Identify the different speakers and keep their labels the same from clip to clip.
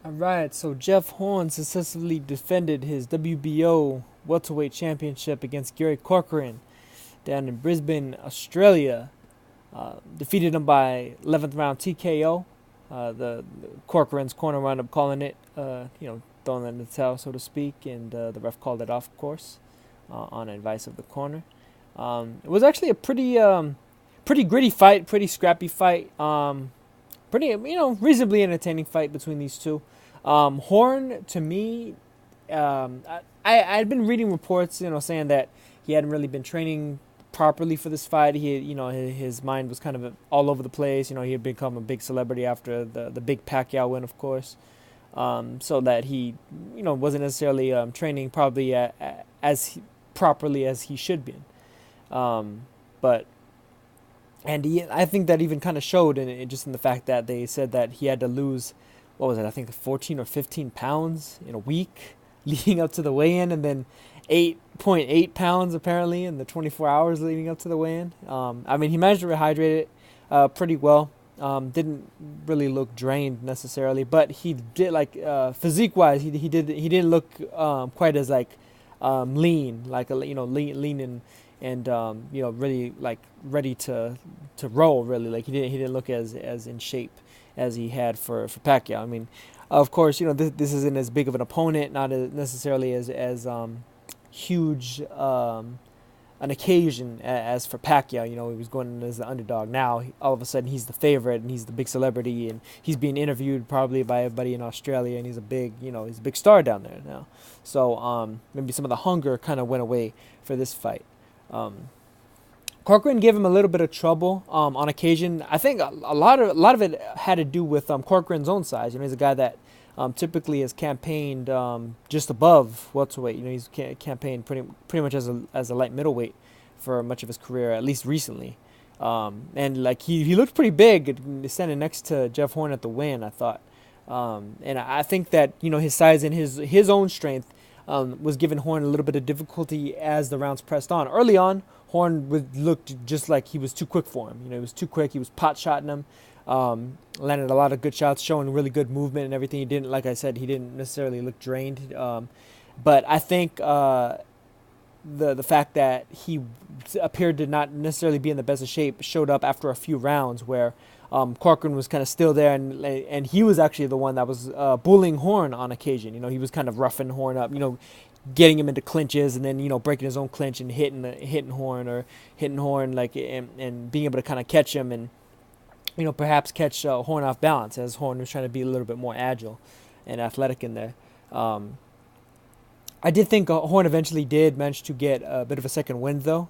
Speaker 1: All right, so Jeff Horn successfully defended his WBO Welterweight Championship against Gary Corcoran down in Brisbane, Australia. Defeated him by 11th round TKO. The Corcoran's corner wound up calling it, throwing it in the towel, so to speak, and the ref called it off, of course, on advice of the corner. It was actually a pretty gritty fight, pretty scrappy fight. Pretty, reasonably entertaining fight between these two. Horn, to me, I'd been reading reports, saying that he hadn't really been training properly for this fight. His mind was kind of all over the place. He had become a big celebrity after the big Pacquiao win, of course. So that he, wasn't necessarily training probably properly as he should be. But I think that even kind of showed just in the fact that they said that he had to lose, what was it? I think 14 or 15 pounds in a week leading up to the weigh-in, and then 8.8 pounds apparently in the 24 hours leading up to the weigh-in. He managed to rehydrate it pretty well. Didn't really look drained necessarily, but he did physique-wise, he didn't look quite as lean, lean and really ready to roll, really. Like he didn't look as in shape as he had for Pacquiao. Of course, this isn't as big of an opponent, not necessarily as huge an occasion as for Pacquiao. He was going in as the underdog. Now all of a sudden he's the favorite and he's the big celebrity and he's being interviewed probably by everybody in Australia, and he's a big star down there now. So maybe some of the hunger kind of went away for this fight. Corcoran gave him a little bit of trouble on occasion. I think a lot of it had to do with Corcoran's own size. He's a guy that typically has campaigned just above welterweight. He's campaigned pretty much as a light middleweight for much of his career, at least recently. And he looked pretty big standing next to Jeff Horn at the win, I thought. And I think that his size and his own strength was giving Horn a little bit of difficulty as the rounds pressed on. Early on, Horn looked just like he was too quick for him. He was too quick. He was pot-shotting him. Landed a lot of good shots, showing really good movement and everything. He didn't, like I said, he didn't necessarily look drained. But I think the fact that he appeared to not necessarily be in the best of shape showed up after a few rounds where Corcoran was kind of still there, and he was actually the one that was bullying Horn on occasion. He was kind of roughing Horn up, getting him into clinches, and then breaking his own clinch and hitting Horn and being able to kind of catch him and perhaps catch Horn off balance, as Horn was trying to be a little bit more agile and athletic in there. I did think Horn eventually did manage to get a bit of a second win, though,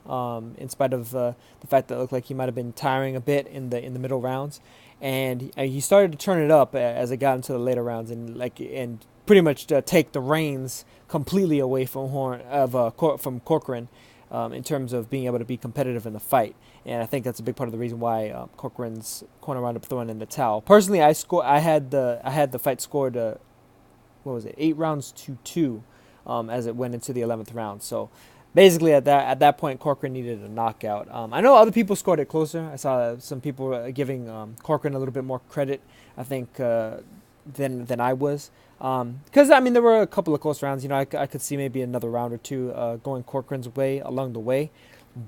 Speaker 1: in spite of the fact that it looked like he might have been tiring a bit in the middle rounds, and he started to turn it up as it got into the later rounds, and pretty much take the reins completely away from from Corcoran in terms of being able to be competitive in the fight. And I think that's a big part of the reason why Corcoran's corner wound up throwing in the towel. Personally, I had the fight scored 8-2 as it went into the 11th round. So basically at that point, Corcoran needed a knockout. I know other people scored it closer. I saw some people giving Corcoran a little bit more credit, I think, than I was. Because there were a couple of close rounds. I could see maybe another round or two going Corcoran's way along the way.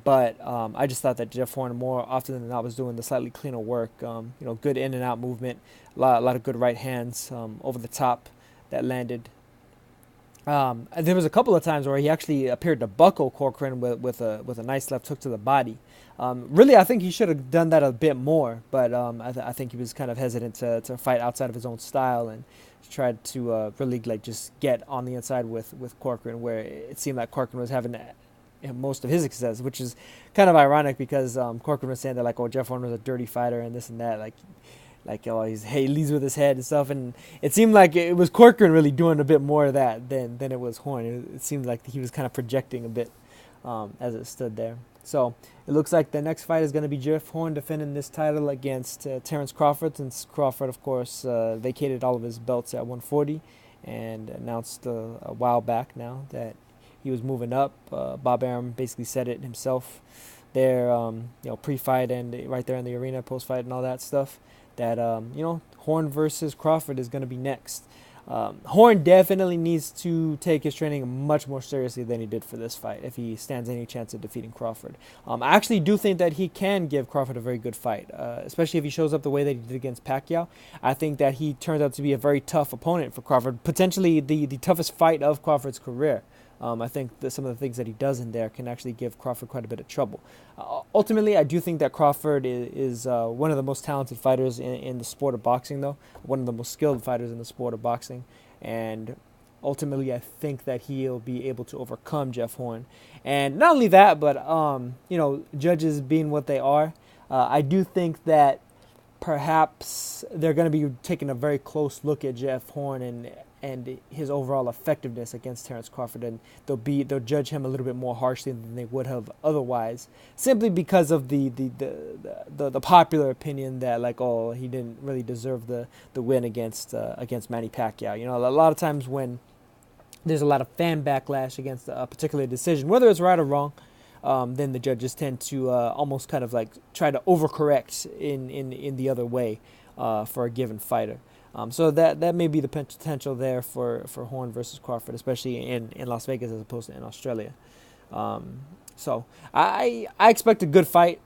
Speaker 1: But I just thought that Jeff Horn more often than not was doing the slightly cleaner work. Good in and out movement, a lot of good right hands over the top that landed. There was a couple of times where he actually appeared to buckle Corcoran with a nice left hook to the body. Really, I think he should have done that a bit more, but I think he was kind of hesitant to fight outside of his own style and tried to really just get on the inside with Corcoran, where it seemed like Corcoran was having most of his success, which is kind of ironic because Corcoran was saying that Jeff Horn was a dirty fighter and this and that, he leads with his head and stuff, and it seemed like it was Corcoran really doing a bit more of that than it was Horn. It seemed like he was kind of projecting a bit as it stood there. So it looks like the next fight is going to be Jeff Horn defending this title against Terrence Crawford, since Crawford, of course, vacated all of his belts at 140 and announced a while back now that he was moving up. Bob Arum basically said it himself there, pre-fight and right there in the arena, post-fight and all that stuff, that, Horn versus Crawford is going to be next. Horn definitely needs to take his training much more seriously than he did for this fight if he stands any chance of defeating Crawford. I actually do think that he can give Crawford a very good fight, especially if he shows up the way that he did against Pacquiao. I think that he turns out to be a very tough opponent for Crawford, potentially the toughest fight of Crawford's career. I think that some of the things that he does in there can actually give Crawford quite a bit of trouble. Ultimately, I do think that Crawford is one of the most talented fighters in the sport of boxing, though. One of the most skilled fighters in the sport of boxing. And ultimately, I think that he'll be able to overcome Jeff Horn. And not only that, but, judges being what they are, I do think that perhaps they're going to be taking a very close look at Jeff Horn and his overall effectiveness against Terence Crawford, and they'll judge him a little bit more harshly than they would have otherwise, simply because of the popular opinion that, like, oh, he didn't really deserve the win against Manny Pacquiao. You know, a lot of times when there's a lot of fan backlash against a particular decision, whether it's right or wrong, then the judges tend to almost kind of like try to overcorrect in the other way for a given fighter. So that may be the potential there for Horn versus Crawford, especially in Las Vegas as opposed to in Australia. So I expect a good fight.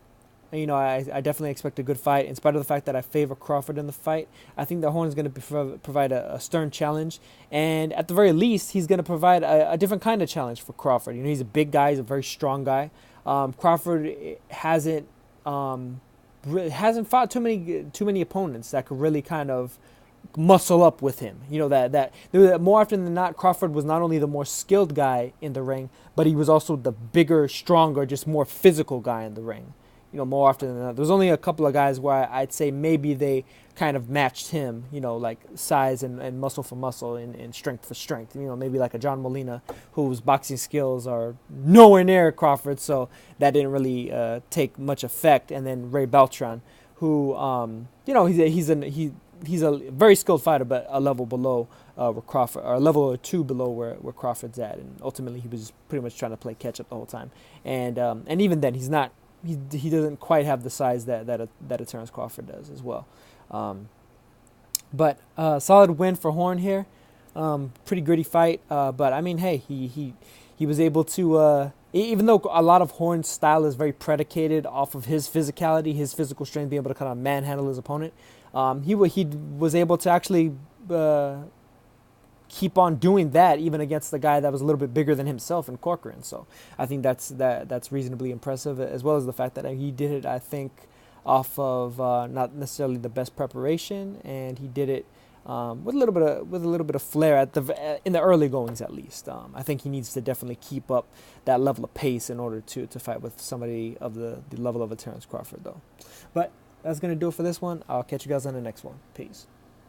Speaker 1: You know, I definitely expect a good fight. In spite of the fact that I favor Crawford in the fight, I think that Horn is going to provide a stern challenge. And at the very least, he's going to provide a different kind of challenge for Crawford. You know, he's a big guy. He's a very strong guy. Crawford hasn't fought too many opponents that could really kind of muscle up with him. You know, that more often than not, Crawford was not only the more skilled guy in the ring, but he was also the bigger, stronger, just more physical guy in the ring. You know, more often than not. There's only a couple of guys where I'd say maybe they kind of matched him, you know, like size and muscle for muscle and strength for strength. You know, maybe like a John Molina, whose boxing skills are nowhere near Crawford, so that didn't really take much effect. And then Ray Beltran, who, he's a very skilled fighter, but a level below where Crawford, or a level or two below where Crawford's at. And ultimately, he was pretty much trying to play catch up the whole time. And even then, he's not. He doesn't quite have the size that a Terence Crawford does as well. But solid win for Horn here. Pretty gritty fight. But I mean, hey, he was able to. Even though a lot of Horn's style is very predicated off of his physicality, his physical strength, being able to kind of manhandle his opponent, he was able to actually keep on doing that even against the guy that was a little bit bigger than himself in Corcoran. So I think that's reasonably impressive, as well as the fact that he did it, I think, off of not necessarily the best preparation, and he did it with a little bit of flair in the early goings, at least. I think he needs to definitely keep up that level of pace in order to fight with somebody of the level of a Terence Crawford, though. But that's going to do it for this one. I'll catch you guys on the next one. Peace.